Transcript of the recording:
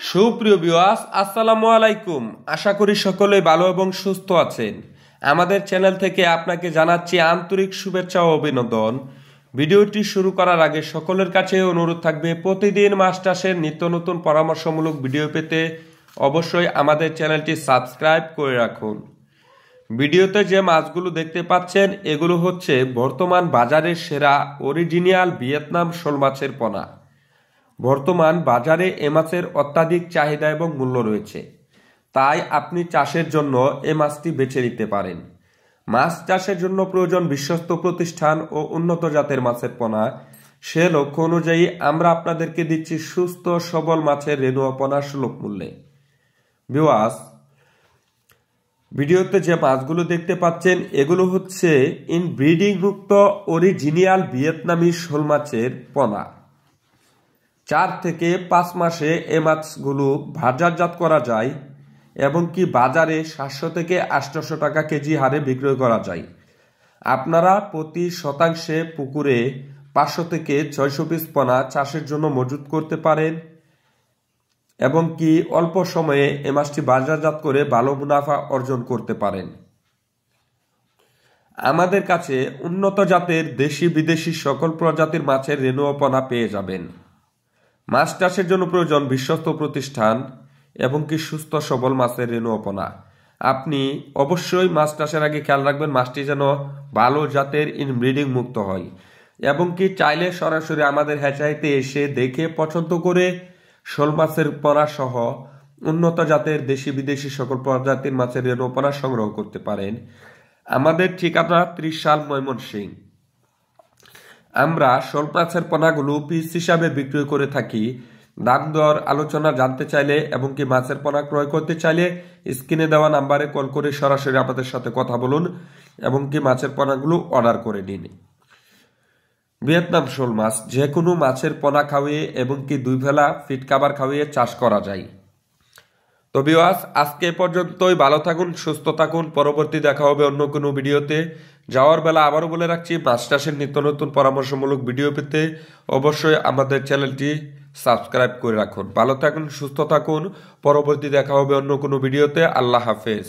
সুপ্রিয় ভিউয়ার্স, আসসালামু আলাইকুম। আশা করি সকলেই ভালো এবং সুস্থ আছেন। আমাদের চ্যানেল থেকে আপনাকে জানাচ্ছি আন্তরিক শুভেচ্ছা ও অভিনন্দন। ভিডিওটি শুরু করার আগে সকলের কাছে অনুরোধ থাকবে, প্রতিদিন মাছ চাষের নিত্য নতুন পরামর্শমূলক ভিডিও পেতে অবশ্যই আমাদের চ্যানেলটি সাবস্ক্রাইব করে রাখুন। ভিডিওতে যে মাছগুলো দেখতে পাচ্ছেন এগুলো হচ্ছে বর্তমান বাজারের সেরা অরিজিনাল ভিয়েতনাম শোল মাছের পোনা। বর্তমান বাজারে এ মাছের অত্যাধিক চাহিদা এবং মূল্য রয়েছে, তাই আপনি চাষের জন্য এ মাছটি বেছে নিতে পারেন। মাছ চাষের জন্য প্রয়োজন বিশ্বস্ত প্রতিষ্ঠান ও উন্নত জাতের মাছের পোনা। সে লক্ষ্য অনুযায়ী আমরা আপনাদেরকে দিচ্ছি সুস্থ সবল মাছের রেণুয়া পোনা সুলভ মূল্যে। ভিউয়ার্স, ভিডিওতে যে মাছগুলো দেখতে পাচ্ছেন এগুলো হচ্ছে ইনব্রিডিং মুক্ত অরিজিনাল ভিয়েতনামি শোল মাছের পোনা। 4 থেকে 5 মাসে এ মাছগুলো বাজারজাত করা যায় এবং কি বাজারে 700 থেকে 800 টাকা কেজি হারে বিক্রয় করা যায়। আপনারা প্রতি শতাংশে পুকুরে 500 থেকে 600 পিস পোনা চাষের জন্য মজুত করতে পারেন এবং কি অল্প সময়ে এ মাছটি বাজারজাত করে ভালো মুনাফা অর্জন করতে পারেন। আমাদের কাছে উন্নত জাতের দেশি বিদেশি সকল প্রজাতির মাছের রেণুয়া পোনা পেয়ে যাবেন। মাছ চাষের জন্য প্রয়োজন বিশ্বস্ত প্রতিষ্ঠান এবং কি সুস্থ সবল মাছের রেণুয়া পোনা। আপনি অবশ্যই মাছ চাষের আগে খেয়াল রাখবেন মাছটি যেন ভালো জাতের ইনব্রিডিং মুক্ত হয় এবং কি চাইলে সরাসরি আমাদের হ্যাচারিতে এসে দেখে পছন্দ করে শোল মাছের পোনা সহ উন্নত জাতের দেশি বিদেশি সকল প্রজাতির মাছের রেণুয়া পোনা সংগ্রহ করতে পারেন। আমাদের ঠিকানা 30 সাল ময়মনসিংহ। আমরা শোল মাছের পোনাগুলো পিস হিসাবে বিক্রয় করে থাকি। দাম দর আলোচনা জানতে চাইলে এবং কি মাছের পোনা ক্রয় করতে চাইলে স্ক্রিনে দেওয়া নাম্বারে কল করে সরাসরি আমাদের সাথে কথা বলুন এবং কি মাছের পোনাগুলো অর্ডার করে নিন। ভিয়েতনাম শোল মাছ যে কোনো মাছের পোনা খাওয়িয়ে এবং কি 2 বেলা ফিট খাবার খাওয়িয়ে চাষ করা যায়। তো ভিউয়ার্স, আজকে পর্যন্তই। ভালো থাকুন, সুস্থ থাকুন। পরবর্তী দেখা হবে অন্য কোনো ভিডিওতে। যাওয়ার বেলা আবারও বলে রাখছি, মাছ চাষের নিত্য নতুন পরামর্শমূলক ভিডিও পেতে অবশ্যই আমাদের চ্যানেলটি সাবস্ক্রাইব করে রাখুন। ভালো থাকুন, সুস্থ থাকুন। পরবর্তী দেখা হবে অন্য কোনো ভিডিওতে। আল্লাহ হাফেজ।